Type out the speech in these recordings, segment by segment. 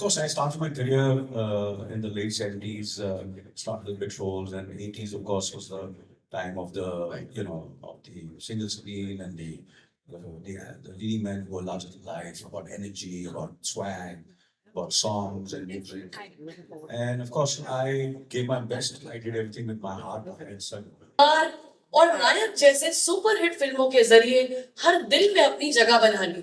course, I started my career in the late 70s, started with bit roles, and 80s, of course, was the time of the, of the single screen and the leading men who were larger than life, about energy, about swag, about songs and music. And of course, I gave my best. I did everything with my heart and soul. और नायक जैसे superhit फिल्मों के जरिए हर दिल में अपनी जगह बना ली.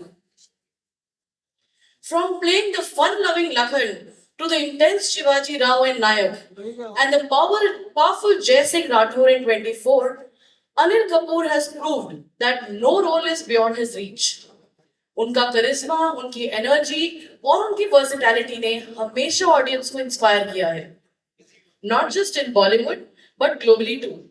From playing the fun-loving Lakhan to the intense Shivaji Rao and Nayak, and the powerful Jai Singh Rathore in 24, Anil Kapoor has proved that no role is beyond his reach. उनका करिश्मा, उनकी एनर्जी और उनकी versatility ने हमेशा audience को inspire किया है. Not just in Bollywood, but globally too.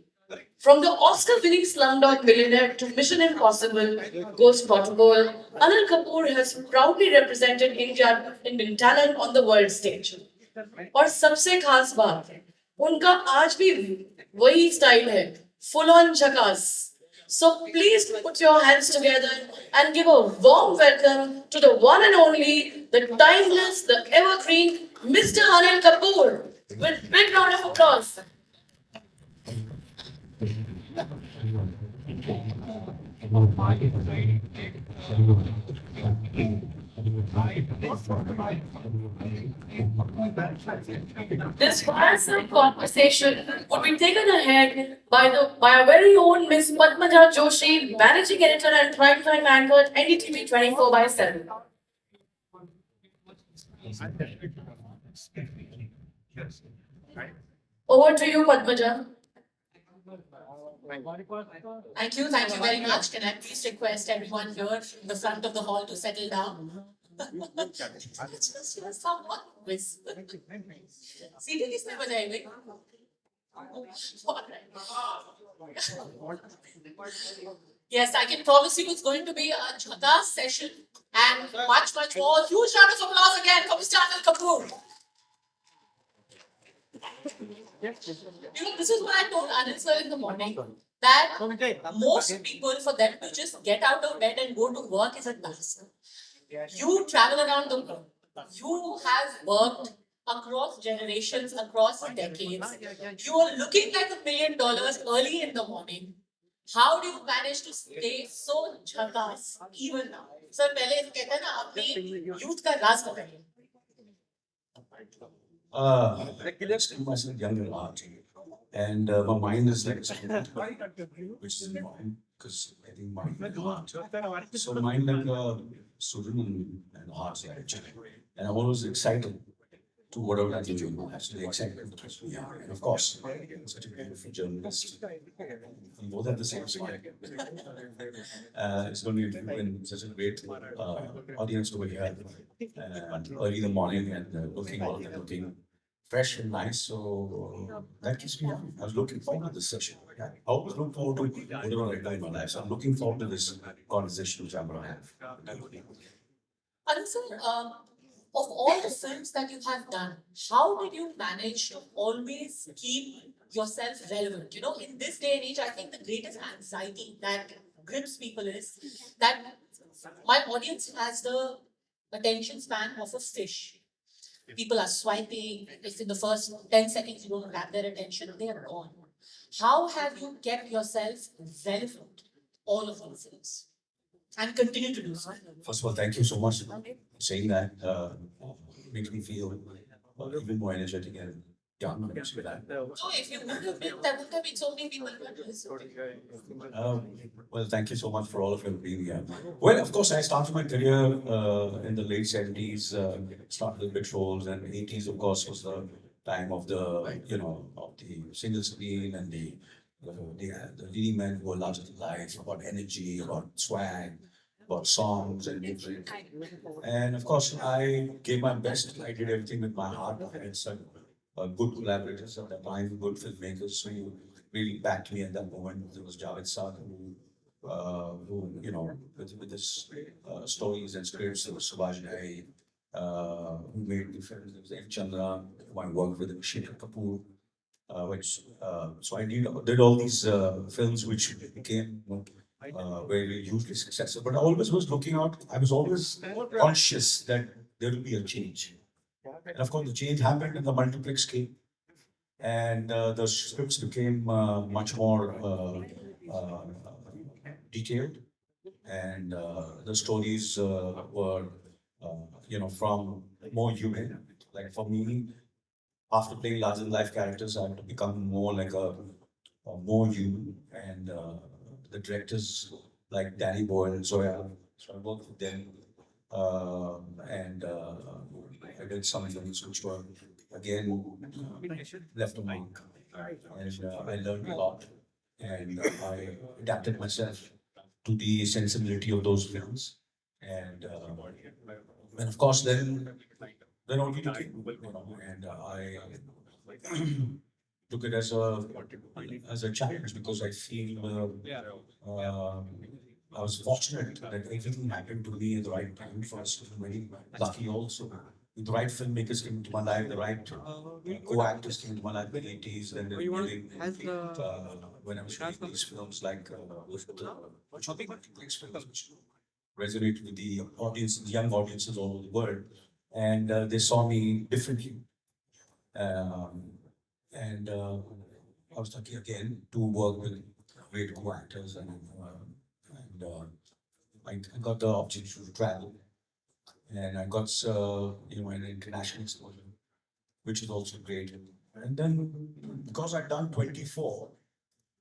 From the Oscar-winning Slumdog Millionaire to Mission Impossible, Ghost Protocol, Anil Kapoor has proudly represented Indian talent on the world stage. और सबसे खास बात, उनका आज भी वही स्टाइल है, full on झकास. So please put your hands together and give a warm welcome to the one and only, the timeless, the evergreen, Mr. Anil Kapoor. With big round of applause. This wholesome conversation would be taken ahead by our very own Miss Padmaja Joshi, Managing Editor and Primetime Anchor at NDTV 24/7. Over to you, Padmaja. Thank you very much. Can I please request everyone here in the front of the hall to settle down? Just hear someone whisper. CD किसने बजाई भाई? Yes, I can promise you it's going to be a jhakas session and much more. Huge round of applause again for Mr. Anil Kapoor. This is what I told Anil sir in the morning, that most people, for them to just get out of bed and go to work is a task. You travel around the world. You have worked across generations, across decades. You are looking like $1 million early in the morning. How do you manage to stay so jhakas even now? Sir, पहले कहते हैं ना अपनी youth का राज बताइए. I still myself young at heart, and my mind is like a student, which is important because I think mind and heart. So mind like a student and heart like a child, and I'm always excited to whatever I do. Actually excited, yeah, and of course, such a beautiful journalist. We both have the same smile. It's going to be in such a great audience over here, early in the morning, and looking fresh and nice. So that keeps me happy. I was looking forward to this session. Yeah. I always look forward to whatever I do in my life. So I'm looking forward to this conversation which I'm going to have. Anil sir, of all the films that you have done, how did you manage to always keep yourself relevant? You know, in this day and age, I think the greatest anxiety that grips people is that my audience has the attention span of a fish. People are swiping. If in the first 10 seconds you don't grab their attention, they are gone. How have you kept yourself relevant all of these years and continue to do so? First of all, thank you so much for saying that. Makes me feel even more energetic and young. So if you would have been, there would have been so many people who are Well, thank you so much for all of you being here. Well, of course, I started my career in the late 70s, started with bit roles, and 80s, of course, was the time of the, of the single screen and the leading men who were larger than life, about energy, about swag, about songs and music. And of course, I gave my best. I did everything with my heart and soul. Good collaborators at that time, good filmmakers who really backed me at that moment. There was Javed Saq, who with his stories and scripts. There was Subhash Ghai, who made the films. There was M. Chandra, who I worked with, Anil Kapoor, so I did all these films which became very hugely successful. But I always was looking out. I was always conscious that there will be a change. And of course, the change happened in the multiplex came, and the scripts became much more detailed, and the stories were, from more human. Like for me, after playing larger than life characters, I have to become more like a more human. And the directors like Danny Boyle and Zoya, so I worked with them, and I did some films which were again left a mark, and I learned a lot, and I adapted myself to the sensibility of those films, and of course then only took it, and I took it as a challenge because I feel I was fortunate that everything happened to me at the right time. First, very lucky also. The right filmmakers came into my life, the right co-actors came into my life in the 80s, and then when I was shooting these films like which are big multiplex films, which resonate with the audiences, young audiences all over the world, and they saw me differently. Um, and I was lucky again to work with great co-actors, and I got the opportunity to travel, and I got an international exposure, which is also great. And then because I'd done 24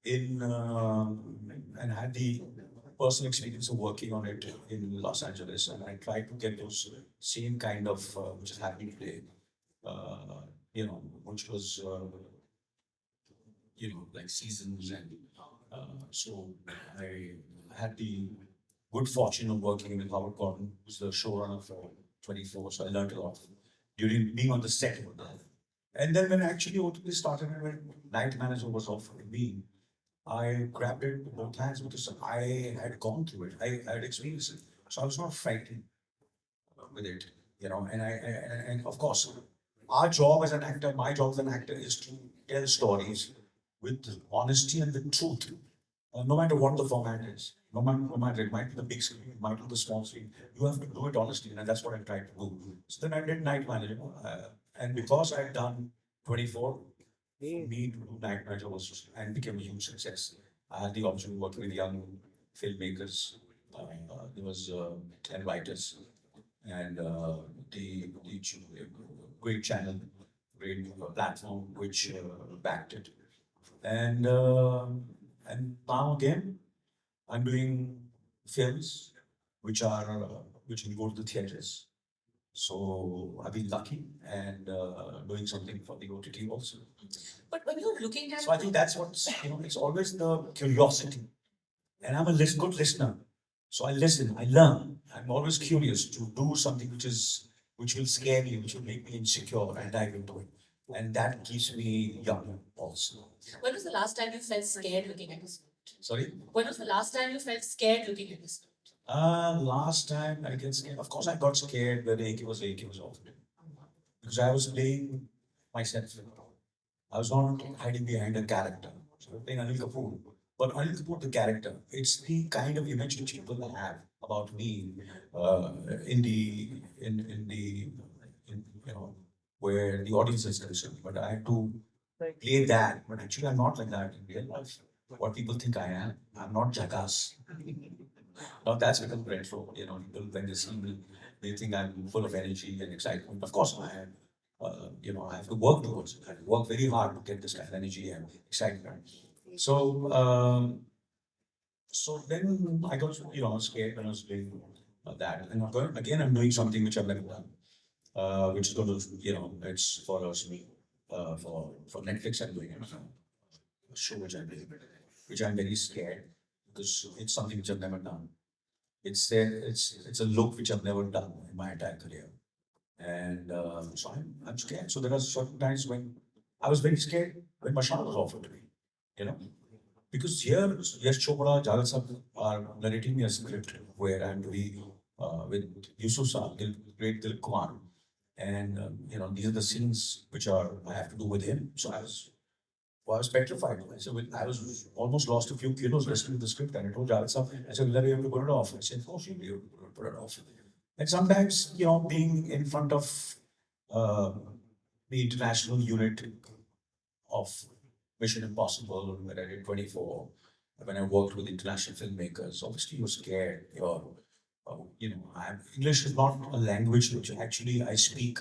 in and had the personal experience of working on it in Los Angeles, and I tried to get those same kind of which is happening today, which was like seasons, and so I had the good fortune of working with Howard Gordon, who's the showrunner for 24. So I learned a lot during being on the set with that. And then when actually OTT started and when Night Manager was offered me, I grabbed it with both hands because I had gone through it. I had experienced it. So I was not frightened with it, and of course, our job as an actor, my job as an actor is to tell stories with honesty and with truth, no matter what the format is. No matter it might be the big screen, it might be the small screen. You have to do it honestly, and that's what I tried to do. So then I did Night Manager, and because I had done 24, for me to do Night Manager was and became a huge success. I had the option of working with young filmmakers. There was 10 writers, and the great channel, great platform which backed it. And now again, I'm doing films which will go to the theaters. So I've been lucky and doing something for the OTT also. But when you're looking at So I think that's what's it's always the curiosity, and I'm a good listener. So I listen, I learn. I'm always curious to do something which will scare me, which will make me insecure, and dive into it, and that keeps me young also. when was the last time you felt scared looking at a script? Sorry. When was the last time you felt scared looking at a script? Last time I get scared. Of course, I got scared when AK was offered because I was playing myself. I was not hiding behind a character. So I was playing Anil Kapoor. But Anil Kapoor, the character, it's the kind of image which people have about me in the where the audience is concerned. But I have to play that. But actually, I'm not like that in real life. What people think I am, I'm not jackass. Now that's become retro. People when they see me, they think I'm full of energy and excitement. Of course, I am. I have to work towards it. I have to work very hard to get this kind of energy and excitement. So, so then I got, scared when I was doing that. And I'm doing something which I've never done, which is going to, it's for us, for Netflix. I'm doing a show which I'm doing, which I'm very scared because it's something which I've never done. It's a look which I've never done in my entire career, and so I'm scared. So there are certain times when I was very scared when Mashal was offered to me, you know, because here Yash Chopra, Javed Sab are narrating me a script where I'm to be with Yusuf Saab, great Dilip Kumar, and these are the scenes which I have to do with him. So I was petrified. I was almost lost a few kilos listening to the script, and I told Javed Sab, I said, "Will I be able to put it off?" I said, "Of course you'll be able to put it off." And sometimes, being in front of uh, the international unit of Mission Impossible, when I did 24, when I worked with international filmmakers, obviously you're scared. English is not a language which actually I speak.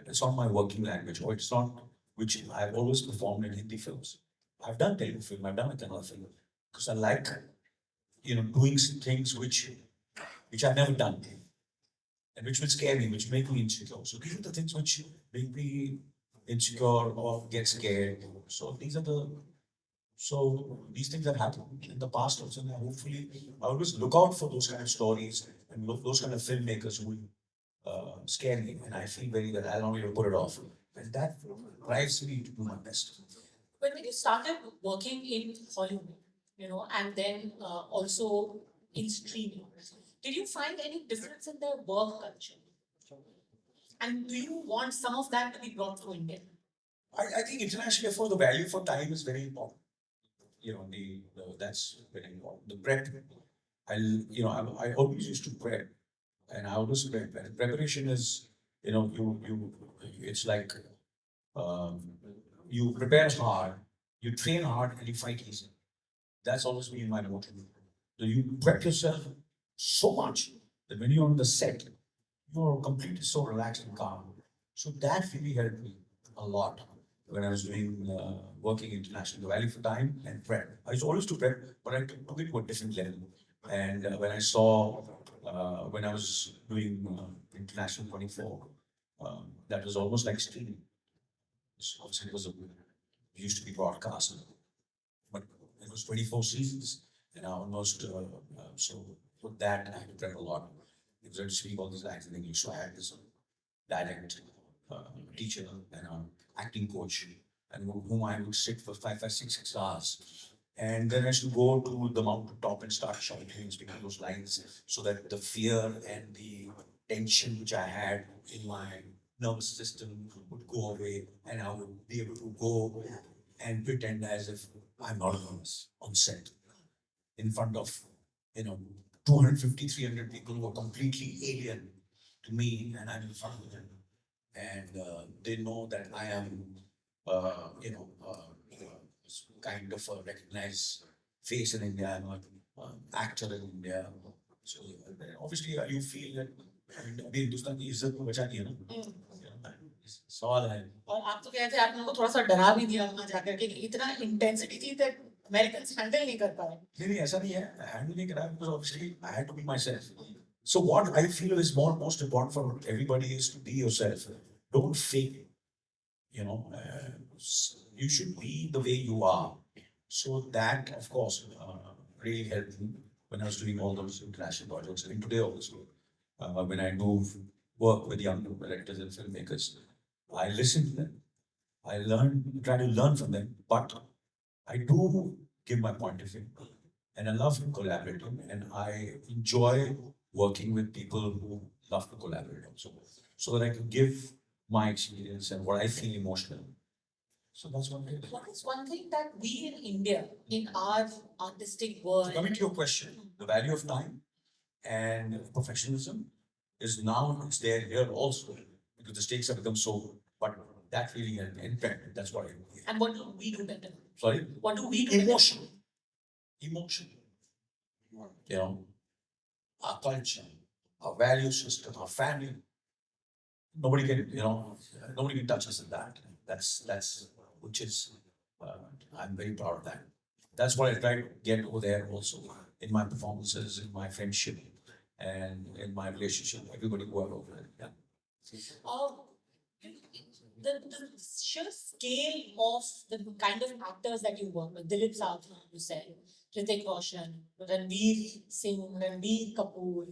It's not my working language, or it's not which I've always performed in Hindi films. I've done Telugu film, I've done a Kannada film, because I like, doing some things which I've never done and which will scare me, which make me insecure. So these are the things which make me insecure or get scared. So these things have happened in the past also. And hopefully, I always look out for those kind of stories and those kind of filmmakers who scare me, and I feel very that I'll not be able to put it off. And that drives me to do my best. When you started working in Hollywood, and then also in streaming, did you find any difference in the work culture? And do you want some of that to be brought to India? I think internationally, for the value for time is very important. That's very important. The prep, I always used to prep, and I always prep. And preparation is, it's like um, you prepare hard, you train hard, and you fight easy. That's always been my motto. So you prep yourself so much that when you're on the set, you're completely so relaxed and calm. So that really helped me a lot when I was doing working international, the value for time and prep. I used always to prep, but I took it to a different level. And when I saw, when I was doing international 24, that was almost like streaming. So obviously, it used to be broadcast, but it was 24 seasons, and I almost so for that I had to prep a lot because I had to speak all these lines in English. So I had this dialect teacher and an acting coach, and whom I would sit for 6 hours. And then I used to go to the mountain top and start shouting and speaking those lines so that the fear and the tension which I had in my nervous system would go away and I would be able to go and pretend as if I'm not nervous on set in front of, you know, 250, 300 people who are completely alien to me and I'm in front of them. And they know that I am, kind of a recognized face in India. I'm an actor in India. So obviously you feel that अभी हिंदुस्तान की इज्जत को बचा दिया ना सवाल है और आप तो कहते हैं आपने उनको थोड़ा सा डरा भी दिया वहां जाकर के कि इतना इंटेंसिटी थी दैट अमेरिकन हैंडल नहीं कर पाए नहीं ऐसा नहीं है हैंडल नहीं करा because obviously I had to be myself. So what I feel is most important for everybody is to be yourself. Don't fake it. You should be the way you are. So that, of course, really helped me when I was doing all those international projects. And today also, when I do work with young directors and filmmakers, I listen to them. I try to learn from them, but I do give my point of view. And I love collaborating, and I enjoy working with people who love to collaborate also, so that I can give my experience and what I feel emotional. So that's one thing. What is one thing that we in India, in our artistic world, Coming to your question, the value of time and professionalism is now it's there here also because the stakes have become so. But that really impact. That's what I. And what do we do better? Sorry. What do we do? Emotion. Emotion. Our culture, our value system, our family. Nobody can touch us in that. That's which is, I'm very proud of that. That's what I try to get over there also in my performances, in my friendship, and in my relationship. Everybody who are over there. Yeah. The sheer scale of the kind of actors that you work with, Dilip Savna, you said, Hrithik Roshan, Ranveer Singh, Ranveer Kapoor.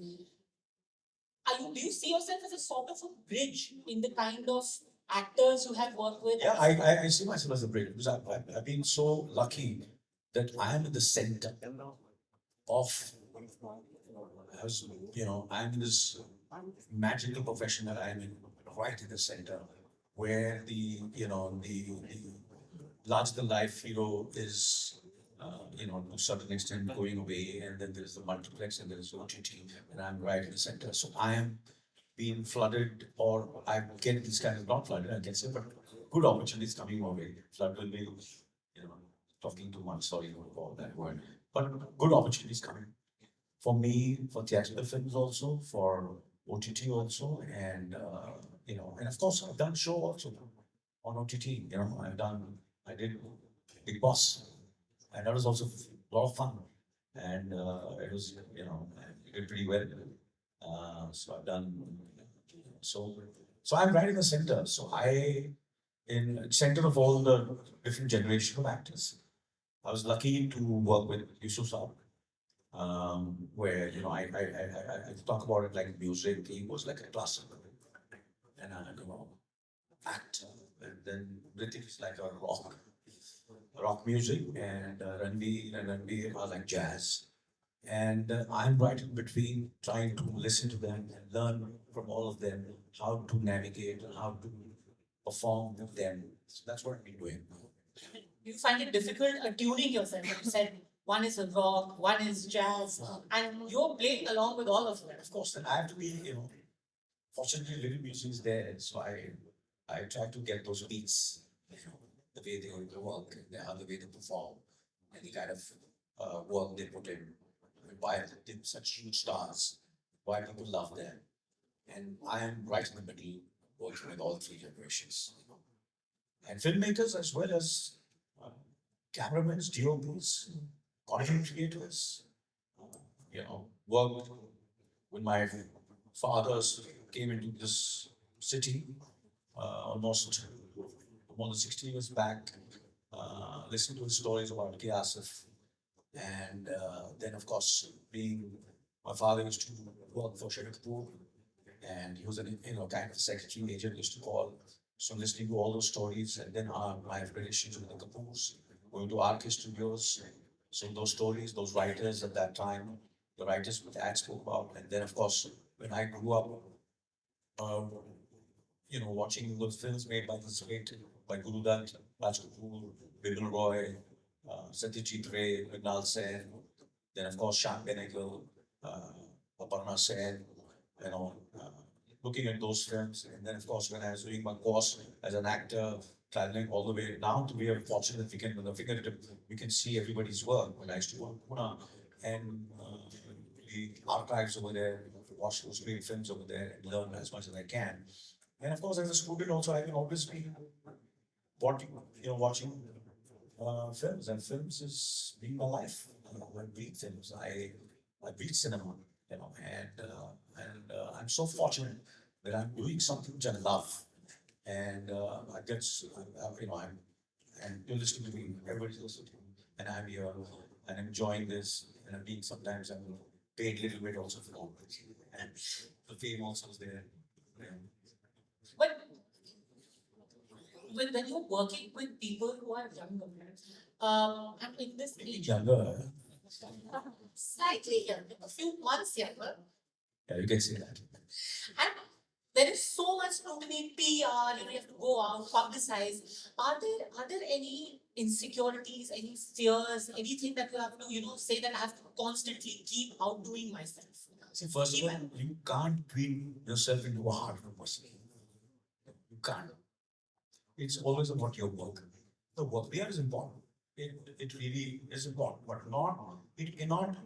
Do you see yourself as a sort of a bridge in the kind of actors you have worked with? Yeah, I see myself as a bridge because I've been so lucky that I am in the center of, I'm in this magical profession that I'm in, right in the center, where the larger than life hero is, to a certain extent going away, and then there's the multiplex and there's OTT, and I'm right in the center. So I am been flooded, or I get these kind of, not flooded, I can say, but good opportunities coming my way. Flood will be, talking too much, sorry for that word, but good opportunities coming for me, for theatrical films also, for OTT also, and and of course I've done show also on OTT. I did Big Boss, and that was also a lot of fun, and it was I did pretty well. So I've done so. So I'm right in the center. So in center of all the different generation of actors. I was lucky to work with Yusuf Saab, where I talk about it like music. He was like a classical, and actor, and then British is like a rock music, and Ranveer was like jazz. And I'm right in between, trying to listen to them and learn from all of them how to navigate and how to perform with them. So that's what I've been doing. You find it difficult tuning yourself. Like you said, one is a rock, one is jazz, and you're playing along with all of them. Of course, then I have to be, fortunately, little music is there, so I try to get those beats, the way they work, the way they perform, and the kind of work they put in, why they're such huge stars, why people love them, and I am right in the middle, working with all three generations, and filmmakers as well as uh, cameramen, DOPs, content creators, worked when my fathers came into this city almost more than 60 years back, listened to his stories about K. Asif, and then, of course, being my father used to work for Anil Kapoor, and he was an kind of secretary agent, used to call. So listening to all those stories, and then my relationship with the Kapoors, going to RK studios, so those stories, those writers at that time, the writers that Dad spoke about, and then of course when I grew up, um, watching those films made by this great, by Guru Dutt, Raj Kapoor, Bimal Roy, Satyajit Ray, Mrinal Sen, then of course Shyam Benegal, Aparna Sen, you know, uh, looking at those films, and then of course when I was doing my course as an actor, traveling all the way down to, we are fortunate that we can, with the fingertip, we can see everybody's work. When I used to go to Pune, and the archives over there, watch those great films over there, and learn as much as I can. And of course, as a student, also I can always be watching films, and films is being my life. I read films. I read cinema. I'm so fortunate that I'm doing something which I love, and I get I'm and you're listening to me. Everybody's listening to me, and I'm here and enjoying this, and I'm being sometimes I'm paid a little bit also for all this, and the fame also is there. Yeah. But when you're working with people who are younger, and in this age, Younger, slightly younger, a few months younger, yeah, you can say that. and there is so much scrutiny, PR, you have to go out, publicize. Are there any insecurities, any fears, anything that you have to, say that I have to constantly keep outdoing myself? See, first of all, you can't twin yourself into a hardcore person. You can't. It's always about your work. The work there is important. It really is important, but it cannot,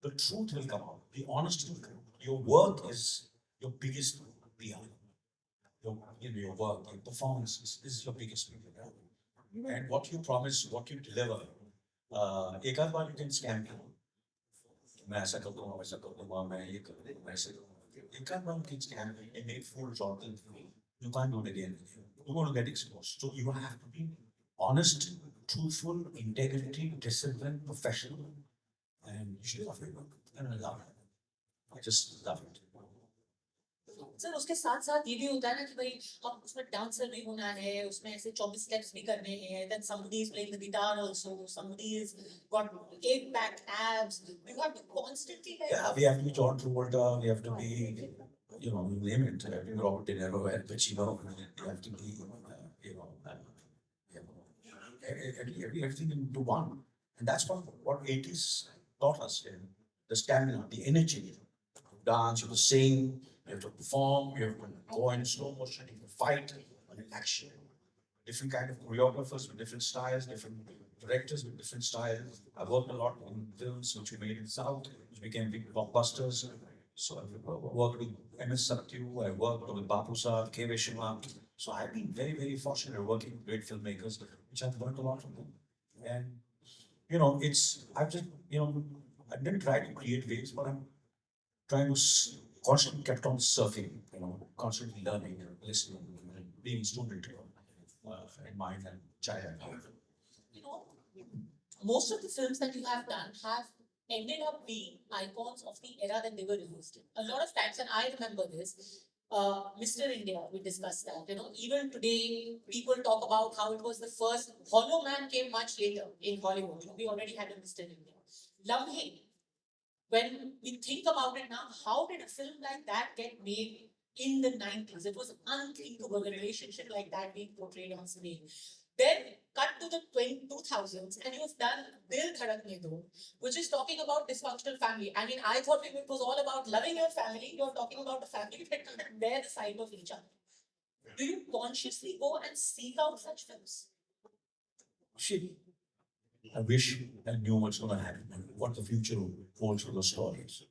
the truth will come out. The honesty will come out. Your work is your biggest PR. Your work, your performance is your biggest PR. And what you promise, what you deliver, एक आध बार you can scam people. मैं ऐसा कर दूंगा, वैसा कर दूंगा, मैं ये कर दूंगा, वैसे कर दूंगा. एक आध बार you can scam and make fools out of you. You can't do it again. You're going to get exposed. So you have to be honest, truthful, integrity, disciplined, professional, and you should love your work. And I love it. I just love it. Sir उसके साथ साथ ये भी होता है ना कि भाई हम उसमें डांसर भी होना है, उसमें ऐसे 24 स्टेप्स भी करने हैं, then somebody is playing the guitar also, somebody is got 8-pack abs. You have to constantly like, Yeah, we have to be John Travolta, we have to be, you name it, Robert De Niro, Al Pacino, you have to be, everything into one. And that's what 80s taught us, the stamina, the energy, to dance, to sing, You have to perform, you have to go in slow motion, you have to fight, and action. Different kind of choreographers with different styles, different directors with different styles. I worked a lot in films which we made in South, which became big blockbusters. So I worked with MS Satyu, I worked with Bapu Saab, K. Vishwanath. So I've been very, very fortunate working with great filmmakers, which I've learned a lot from them. And I've just, I didn't try to create waves, but I'm trying to constantly kept on surfing, constantly learning, listening, and being a student in mind and child. You know, most of the films that you have done have ended up being icons of the era that they were released in. A lot of times, and I remember this, Mr. India, we discussed that. Even today, people talk about how it was the first. Hollow Man came much later in Hollywood. We already had a Mr. India. Lamhe, when we think about it now, how did a film like that get made in the 90s? It was unthinkable, a relationship like that being portrayed on screen. Then cut to the 2000s, and you've done Dil Dhadakne Do, which is talking about dysfunctional family. I mean, I thought it was all about loving your family. You're talking about a family that doesn't bear the side of each other. Do you consciously go and seek out such films? See, I wish I knew what's going to happen and what the future holds for those stories.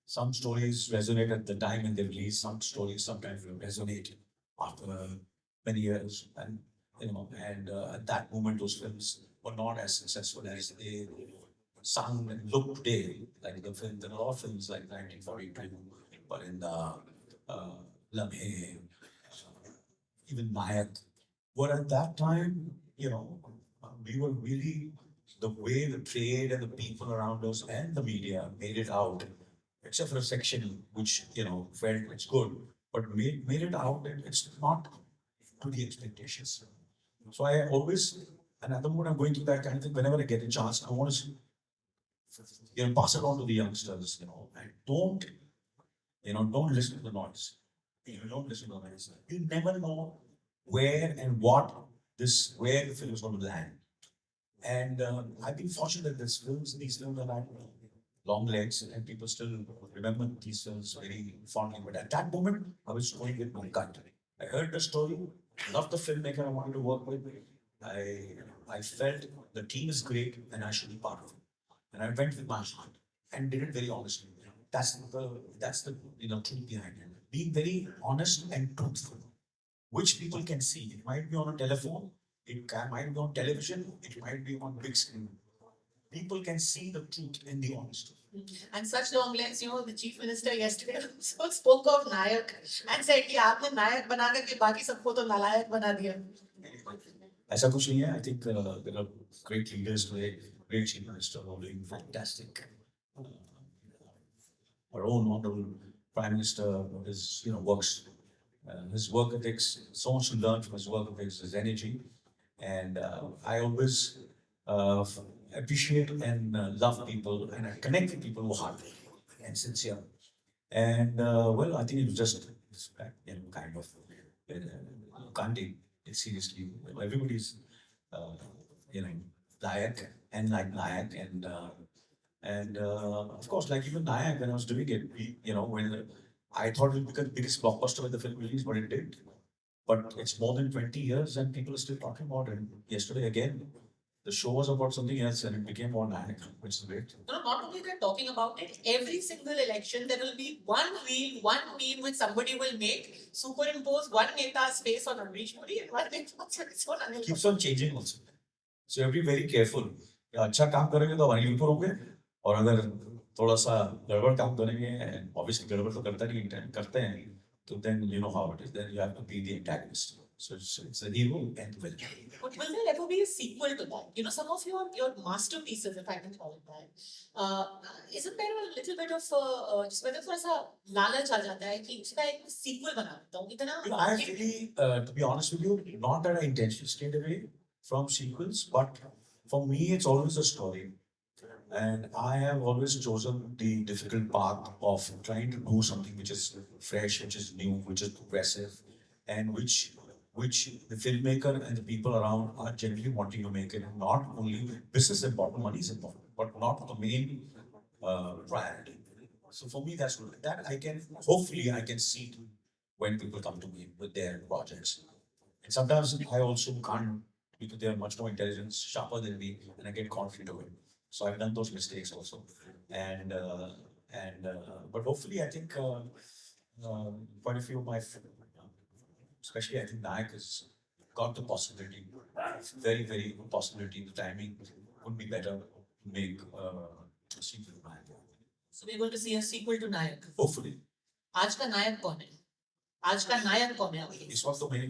Some stories resonate at the time when they release. Some stories sometimes will resonate after many years, and at that moment, those films were not as successful as they sound and look today. Like the film, there are a lot of films like 1942, but in Lamhe, even Nayak, were at that time, we were really, the way the trade and the people around us and the media made it out, except for a section which, felt it's good, but made it out and it's not to the expectations. So I always, and at the moment I'm going through that kind of thing, whenever I get a chance, I want to, pass it on to the youngsters, and don't listen to the noise. Don't listen to the noise. You never know where and where the film is going to land. And I've been fortunate that these films have had long legs and people still remember these films very fondly. But at that moment, I was going with my gut. I heard the story, loved the filmmaker I wanted to work with. I felt the team is great and I should be part of it. And I went with my heart and did it very honestly. That's the truth behind it. Being very honest and truthful, which people can see. It might be on a telephone, might be on television, it might be on big screen. People can see the truth in the honesty. And such long legs, the chief minister yesterday also spoke of Nayak and said कि आपने नायक बना करके बाकी सबको तो नालायक बना दिया. ऐसा कुछ नहीं है. I think there are great leaders today, great chief minister who are doing fantastic. Our own honorable prime minister works. His work ethics, so much to learn from his work ethics, his energy, and I always appreciate and love people, and I connect with people who are hardworking and sincere. And I think it was just kind of can't take it seriously. Everybody's Nayak and like Nayak, and of course, like even Nayak, when I was doing it, when I thought it would become the biggest blockbuster when the film released, but it did. But it's more than 20 years and people are still talking about it. Yesterday again, the show was about something else and it became more Nayak, which is great. No, not only they're talking about it, every single election there will be one reel, one meme which somebody will make, superimpose one Neta's face on Amrish Puri and one Neta's face on Anil. Keeps on changing also. So you have to be very careful. अच्छा काम करेंगे तो अनिल पर होंगे और अगर थोड़ा सा गड़बड़ काम करेंगे and obviously गड़बड़ तो करते हैं तो then you know how it is. Then you have to be the antagonist. So it's a hero and villain. But will there ever be a sequel to that? Some of your masterpieces, if I can call it that, isn't there a little bit of जिसमें थोड़ा सा लालच आ जाता है कि उसका एक sequel बना देता हूँ इतना. I really, to be honest with you, not that I intentionally stayed away from sequels, but for me it's always a story. And I have always chosen the difficult path of trying to do something which is fresh, which is new, which is progressive, and which the filmmaker and the people around are generally wanting to make it. And not only business is important, money is important, but not the main priority. So for me, that's good. That I can, hopefully I can see when people come to me with their projects. And sometimes I also can't, because they are much more intelligent, sharper than me, and I get confident of it. So I've done those mistakes also. And, but hopefully I think quite a few of my, especially I think Nayak has got the possibility, very possibility, the timing would be better to make a sequel to Nayak. So we're going to see a sequel to Nayak. Hopefully. आज का नायक कौन है? आज का नायक कौन है आपके? इस वक्त तो मेरी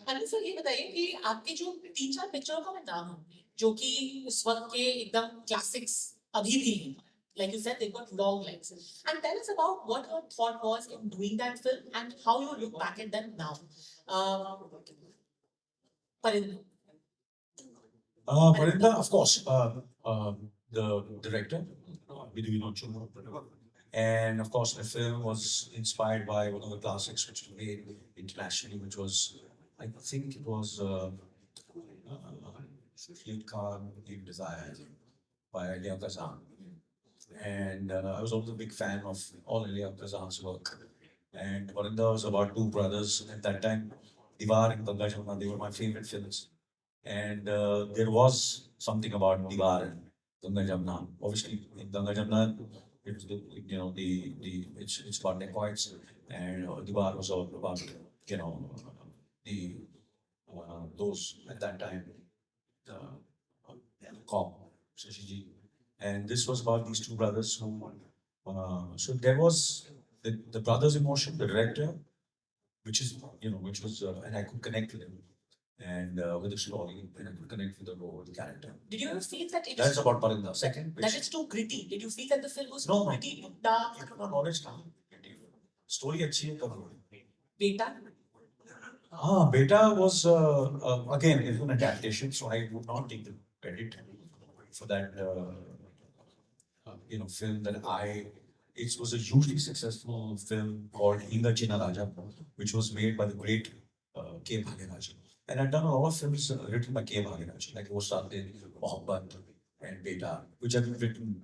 अनिल सर ये बताइए कि आपके जो 3-4 पिक्चरों का मैं नाम होंगे जो कि उस वक्त के एकदम क्लासिक्स अभी भी हैं. Like you said, they've got long legs. And tell us about what your thought was in doing that film and how you look back at them now. Parinder. Parinda, of course, the director, Vidhu Chumra. And of course, the film was inspired by one of the classics which was made internationally, which was, I think it was Fleet Car, Deep Desire by Elia Kazan. And I was also a big fan of all Elia Kazan's work. And Parinda was about two brothers at that time, Diwar and Ganga Jamuna, they were my favorite films. And there was something about Diwar and Ganga Jamuna. Obviously, in Ganga Jamuna, it's it's about dacoits, and Diwar was all about the those at that time cop Shashiji, and this was about these two brothers who. So there was the brothers' emotion, the director, which was and I could connect with him. And with the story, and I could connect with the role, the character. Did you ever feel that it That's is about Parinda. Second, that it's too gritty? Did you feel that the film was No, too no. gritty, too dark? you know, knowledge now. Story अच्छी है करो. Beta? Beta was again it's an adaptation, so I would not take the credit for that. Film that it was a hugely successful film called Inga China Raja, which was made by the great K. Bhagiraj. And I've done a lot of films written by K. Bhagiraj, like Ostate, Mohabbat, and Beta, which have been written,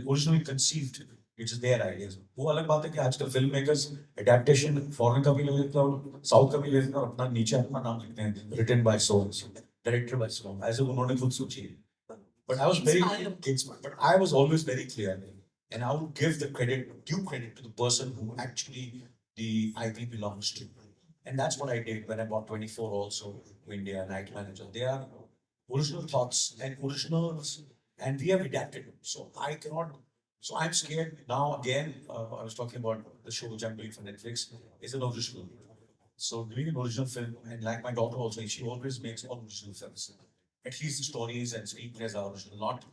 originally conceived, which is their ideas. वो अलग बात है कि आजकल filmmakers adaptation foreign का भी ले लेते हैं और South का भी ले लेते हैं और अपना नीचे अपना नाम लिखते हैं, written by so and so, directed by so. ऐसे उन्होंने खुद सोची. But I was but I was always very clear, and I would give the due credit to the person who actually the IP belongs to. And that's what I did when I bought 24 also to India, Night Manager. They are original thoughts and originals, and we have adapted them. So I cannot, so I'm scared now again. I was talking about the show which I'm doing for Netflix is an original. So doing an original film, and like my daughter also, she always makes all original films. At least the stories and screenplays are original, not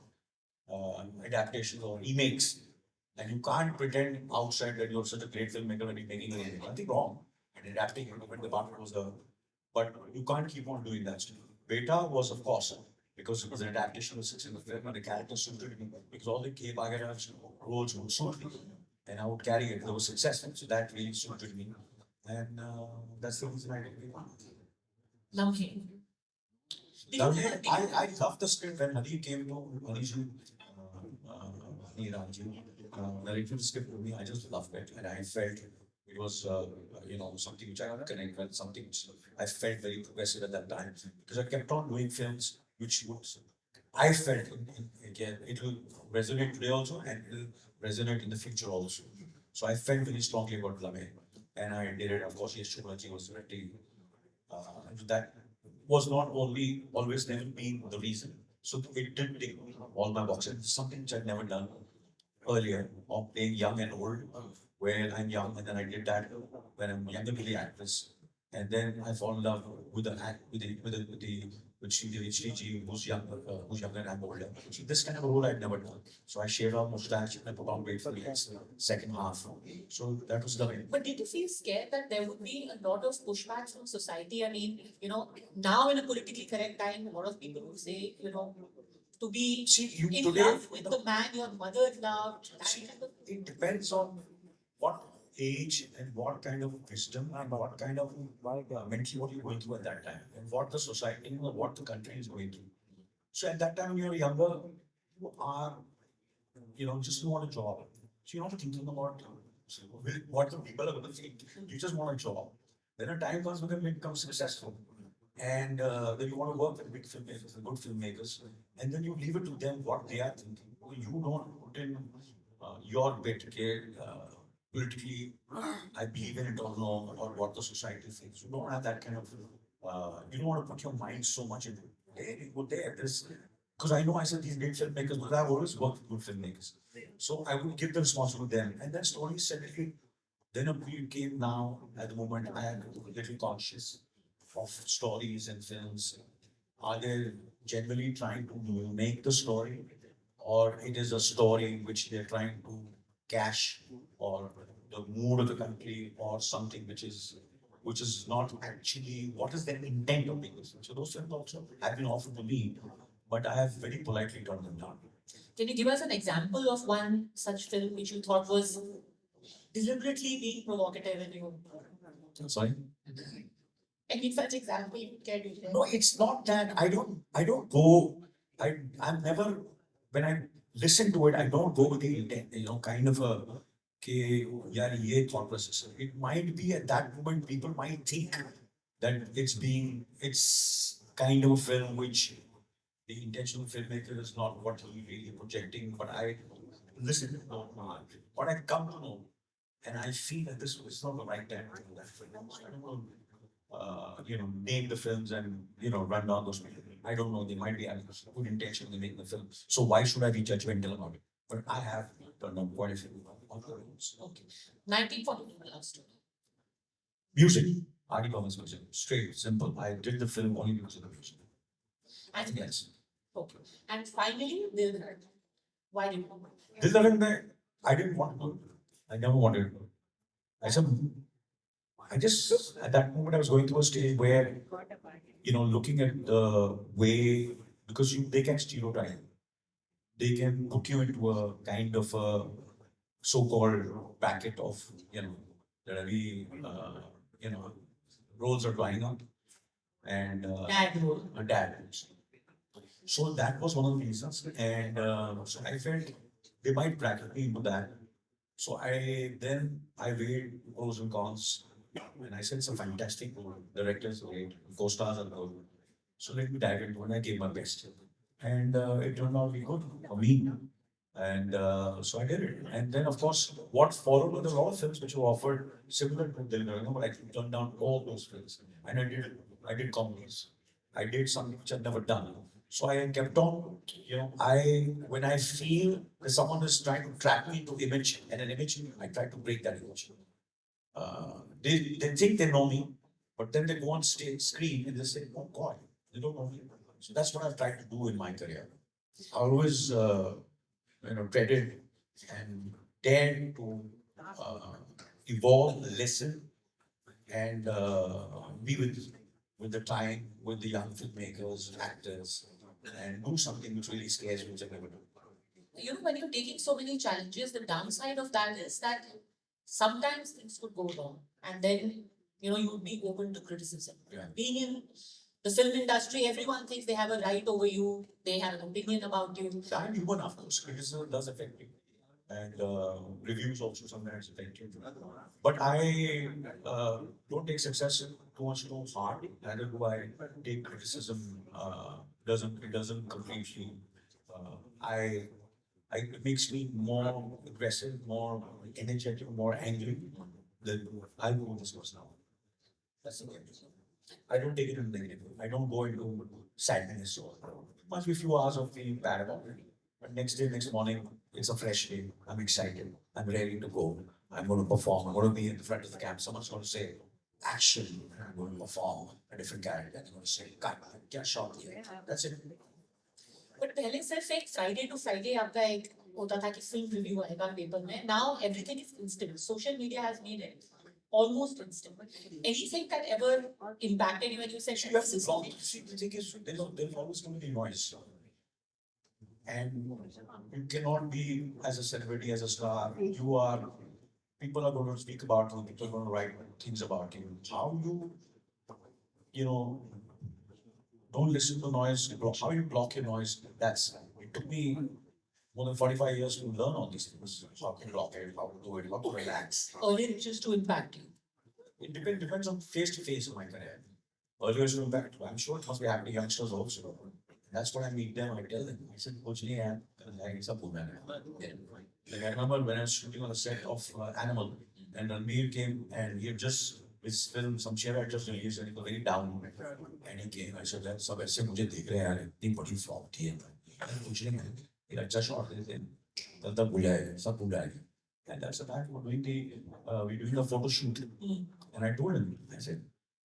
adaptations or remakes. And you can't pretend outside that you're such a great filmmaker when you're making anything. Nothing wrong. And adapting it when the partner was there. But you can't keep on doing that. Beta was, of course, because it was an adaptation of Six in the film and the character suited me. Because all the K. Bhagiraj roles would suit me. And I would carry it. They were successful. So that really suited me. And that's the reason I did it. Lamhe. I loved the script when Hari came to Hariji, narrated the script to me. I just loved it, and I felt it was something which I could connect with, something which I felt very progressive at that time because I kept on doing films which I felt again it will resonate today also and it will resonate in the future also. So I felt very strongly about Lame, and I did it. Of course, yes, Shubhaji was directing. That was not only always never been the reason. So it did take all my boxes. It's something which I'd never done earlier, of playing young and old, where I'm young and then I did that when I'm younger than the actress. And then I fall in love with with Shriji, who's younger and I'm older. So this kind of a role I'd never done. So I shaved off mustache and I put on weight for the second half. So that was the way. But did you feel scared that there would be a lot of pushbacks from society? I mean, now in a politically correct time, a lot of people would say, to be in love with the man your mother loved. It depends on what age and what kind of wisdom and what kind of mental what you're going through at that time and what the society or what the country is going through. So at that time when you're younger, you are, just you want a job. So you're not thinking about what the people are going to think. You just want a job. Then a time comes when you become successful. And then you want to work with big filmmakers and good filmmakers. And then you leave it to them what they are thinking. You don't put in your bit, okay? Politically, I believe in it or no, or what the society thinks. You don't have that kind of, you don't want to put your mind so much into it. There, you go there. Because I know I said these great filmmakers, because I've always worked with good filmmakers. So I would give the responsibility to them. And then slowly, suddenly, then a period came now, at the moment, I am a little conscious of stories and films. Are they generally trying to make the story, or it is a story which they're trying to cash, or the mood of the country, or something which is not actually what is their intent of being. So those films also have been offered to me, but I have very politely turned them down. Can you give us an example of one such film which you thought was deliberately being provocative and you? Sorry. Any such example you care to share? No, it's not that I don't go. I'm never when I listen to it. I don't go with the intent. Kind of a okay, yeah, ye thought process. It might be at that moment people might think that it's kind of a film which the intentional filmmaker is not what he really projecting. But I listen to what I come to know, and I feel that this is not the right time to do that film. So I don't know name the films and run down those people. I don't know. They might be having good intention in making the film. So why should I be judgmental about it? But I have done quite a few of the films. Okay. 1942 love story. Music, Adi Burman's music, straight, simple. I did the film only because of the music. And Yes. okay. And finally, Dil Dhadkan. Why did you? Dil Dhadkan, I didn't want to. I never wanted to. I said, I just at that moment I was going through a stage where looking at the way because they can stereotype, they can put you into a kind of a so-called packet of that every roles are drying up and Dad role. a dad. So that was one of the reasons, and so I felt they might bracket me into that. So I weighed pros and cons, and I said it's a fantastic movie. Directors are great, co-stars are good. So let me dive into it. And I gave my best, and it turned out to be good for me. And so I did it. And then, of course, what followed were there were a lot of films which were offered similar to Dil Dhadkan, but I turned down all those films. And I did comedies. I did something which I'd never done. So I kept on, when I feel that someone is trying to trap me into image and an image, I try to break that image. They think they know me, but then they go on stage, screen, and they say, "Oh God, they don't know me." So that's what I've tried to do in my career. I always, dreaded and dared to evolve, listen, and be with the time, with the young filmmakers, actors, and do something which really scares me, which I never do. When you're taking so many challenges, the downside of that is that sometimes things could go wrong, and then you would be open to criticism. Yeah. Being in the film industry, everyone thinks they have a right over you, they have an opinion about you. I'm human, of course. Criticism does affect me. And reviews also sometimes affect you. But I don't take success too much too hard. Neither do I take criticism. It doesn't completely. I it makes me more aggressive, more energetic, more angry. Than I do this was now. That's the case. I don't take it in negative. I don't go into sadness or must be a few hours of feeling bad about it. But next day, next morning, it's a fresh day. I'm excited. I'm ready to go. I'm going to perform. I'm going to be in the front of the camp. Someone's going to say, action. I'm going to perform a different character. I'm going to say, cut, get shot here. That's it. But पहले सिर्फ एक Friday to Friday आपका एक होता था कि film review आएगा paper में. Now everything is instant. Social media has made it almost instant. Anything that ever impacted you when you said You have to long. See, the thing is, there's always going to be noise. And you cannot be, as a celebrity, as a star, you are people are going to speak about you, people are going to write things about you. How you know, don't listen to noise, how you block your noise. It took me more than 45 years to learn all these things. How to block it, how to do it, how to relax. Earlier it used to impact you. It depends on face to face in my career. Earlier, it's going back. I'm sure it must be happening to youngsters also. That's what I meet them. I tell them. I said, "Kuch nahi hai, like it's a woman." Like I remember when I was shooting on the set of Animal, and Ranveer came and he had just his film, some share had just released, and he was very down. And he came. I said, "That सब ऐसे मुझे देख रहे हैं यार, इतनी बड़ी flop थी है." कुछ नहीं है. एक अच्छा शॉट देते हैं. तब भूला है, सब भूला है. And that's the fact we're doing the photo shoot. And I told him, I said,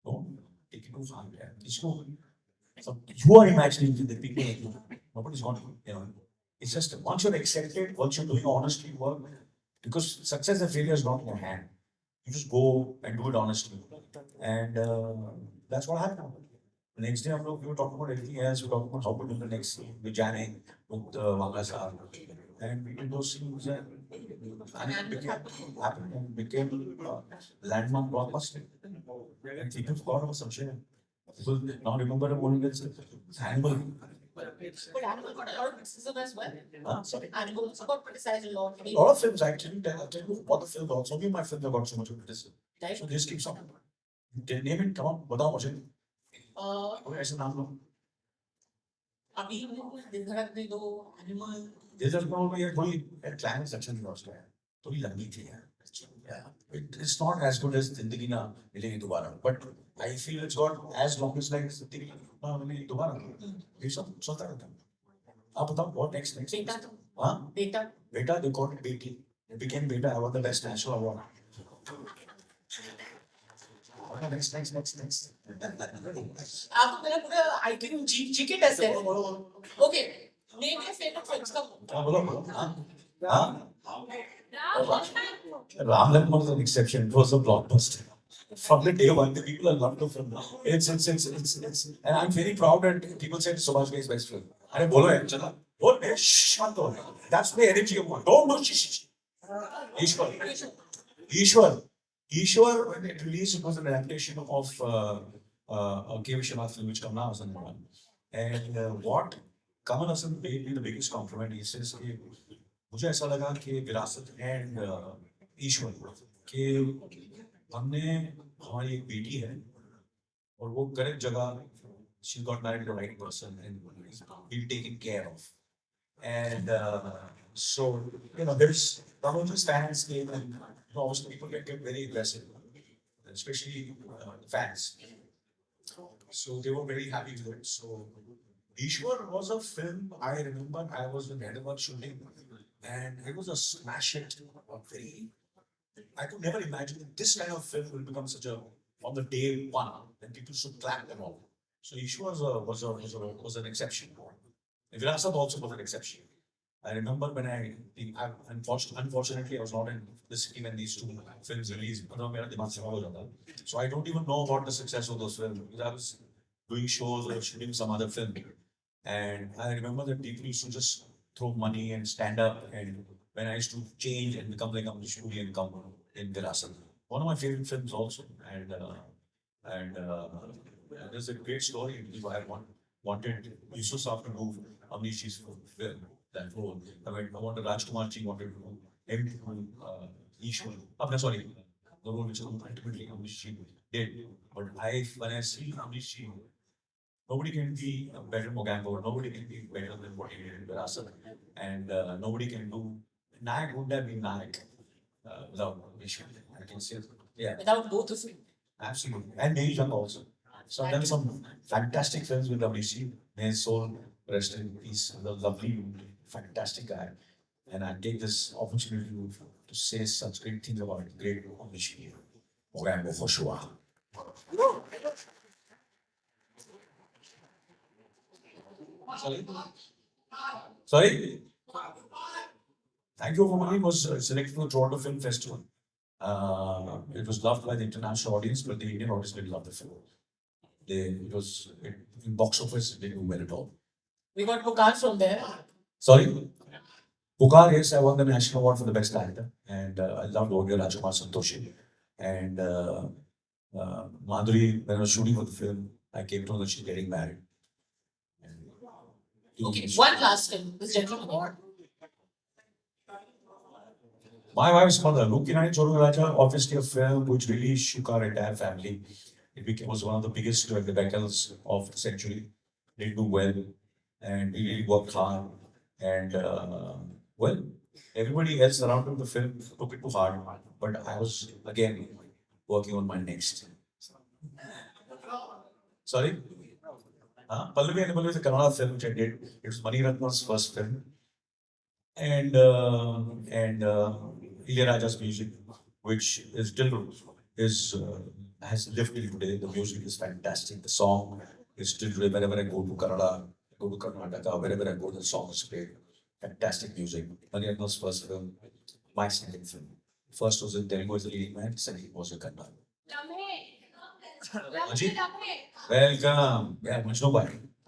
"Don't take it too far. So you are imagining the people like you. Nobody's gone, It's just once you're accepted, once you're doing honestly work, because success and failure is not in your hand. You just go and do it honestly. And that's what happened. The next day, we were talking about everything else. We were talking about how to do the next scene. We're jamming with Wanga Sahab. And we did those scenes and it happened and became landmark blockbuster. And people forgot about some shit. People now remember a movie that's Animal. But Animal got a lot of criticism as well. Sorry. Animal also got criticized a lot. A lot of films actually, I'll tell you what the film also. Only my films have got so much of criticism. Right. So this keeps on. Name it, come on, बताओ मुझे. ऐसे नाम लो. अभी दिल धड़कने दो, Animal. This is not like a climax section was there. थोड़ी लंबी थी यार. Yeah, it's not as good as Zindagi Na Milegi Dobara, but I feel it's got as long as like Zindagi Na Milegi Dobara. ये सब चलता रहता है. आप बताओ what next? Beta. हाँ? Beta. Beta, they called it Beti. It became Beta. I won the best national award. Next. आपको मेरा पूरा IQ जी के टेस्ट है. Okay. Name your favorite films. Come on. हाँ बोलो. हाँ? Ram Lakshman was an exception. It was a blockbuster. From the day one, the people have loved the film. It's, and I'm very proud that people said Subhash Ghai's best film. अरे बोलो यार चला. बोल बे शांत हो. That's my energy of one. Don't do shh. Ishwar, when it released, it was an adaptation of a K. Vishwanath film which Kamala Hassan had done. And what Kamal Hassan paid me the biggest compliment. He says कि मुझे ऐसा लगा कि विरासत and ईश्वर कि हमने हमारी एक बेटी है और वो करेक्ट जगह she got married to the right person and being taken care of. And so, there's Ramoji's fans came and obviously people get very aggressive, especially the fans. So they were very happy with it. So Ishwar was a film, I remember I was in Hyderabad shooting and it was a smash hit. I could never imagine that this kind of film will become such a, on the day one, and people should clap and all. So Ishwar was an exception. Virasat also was an exception. I remember when unfortunately I was not in the city when these two films released. So I don't even know about the success of those films because I was doing shows or shooting some other film. And I remember that people used to just throw money and stand up. And when I used to change and become like a studio and come in Virasat. One of my favorite films also. And there's a great story. I wanted Yusuf Saf to do Amnishi's film, that role. I wanted Rajkumar Ji wanted to do him to do Ishwar. Sorry, the role which ultimately Amnishi did. But when I see Amnishi, nobody can be better than Mogambo, nobody can be better than what he did in Virasat. And nobody can do. Nayak would have been Nayak without Amnishi. I can say, yeah. Without both of you. Absolutely. And Mary Jung also. So I've done some fantastic films with Amnishi. May his soul rest in peace. The lovely, fantastic guy. And I take this opportunity to say such great things about great Amnishi. Mogambo for sure. Sorry? Thank You for Money was selected for the Toronto Film Festival. It was loved by the international audience, but the Indian audience didn't love the film. In box office, it didn't do well at all. We got Bukar from there. Sorry? Pukar, yes, I won the National Award for the Best Actor, and I loved Olga Rajkumar Santoshi. And Madhuri, when I was shooting for the film, I came to know that she's getting married. Okay, one last film, this gentleman award. My wife's mother, Lukinani Choru Raja, obviously a film which really shook our entire family. Was one of the biggest debacles of the century. Did do well, and we really worked hard. And well, everybody else around the film took it too hard, but I was again working on my next. Sorry? Pallavi and Pallavi is a Kannada film which I did. It was Mani Ratna's first film. And Ilayaraja's music, which is still has lived till today. The music is fantastic. The song is still today. Wherever I go to Kannada, go to Karnataka, wherever I go, the song is played. Fantastic music. Mani Ratna's first film, my second film. First was in Telugu as the leading man, second was in Kannada. Ajit, welcome. Yeah, Majnu Bhai.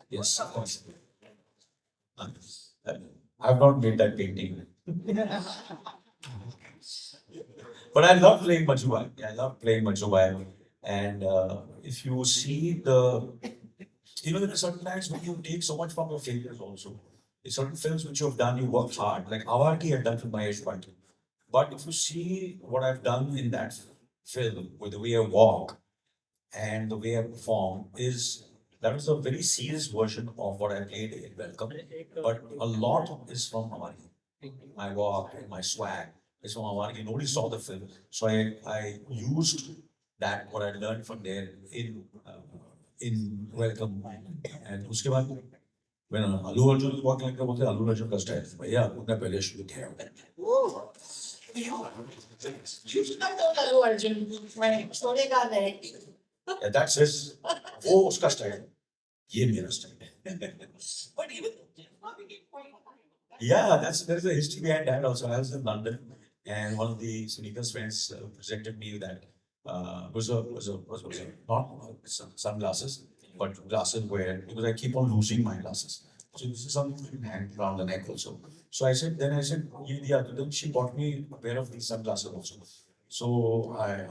Yes, of course. Uh, I've not made that painting. But I love playing Majnu Bhai. I love playing Majnu Bhai. And if you see there are certain times when you take so much from your failures also. In certain films which you have done, you worked hard. Like Avarki I've done with Mahesh Bhatt. But if you see what I've done in that film, with the way I walk and the way I perform, that was a very serious version of what I played in Welcome. But a lot is from Avarki. My walk and my swag is from Avarki. Nobody saw the film. So I used that, what I learned from there in Welcome. And uske baad, when Allu Arjun is walking like that, बोलते हैं, Allu Arjun का style है भैया उन्हें पहले शुरू किया yeah, that's his वो उसका style है ये मेरा style है But even yeah, there's a history behind that also. I was in London, and one of the sneakers friends presented me that was not sunglasses, but glasses where because I keep on losing my glasses. So this is something hang around the neck also. So I said, yeah, then she bought me a pair of these sunglasses also. So I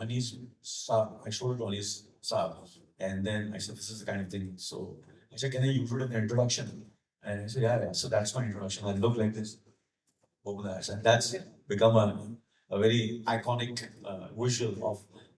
showed it to Anis Saab, and then I said, this is the kind of thing. So I said, can I use it in the introduction? And I said, yeah. So that's my introduction. I look like this. Over there. And that's become a very iconic visual of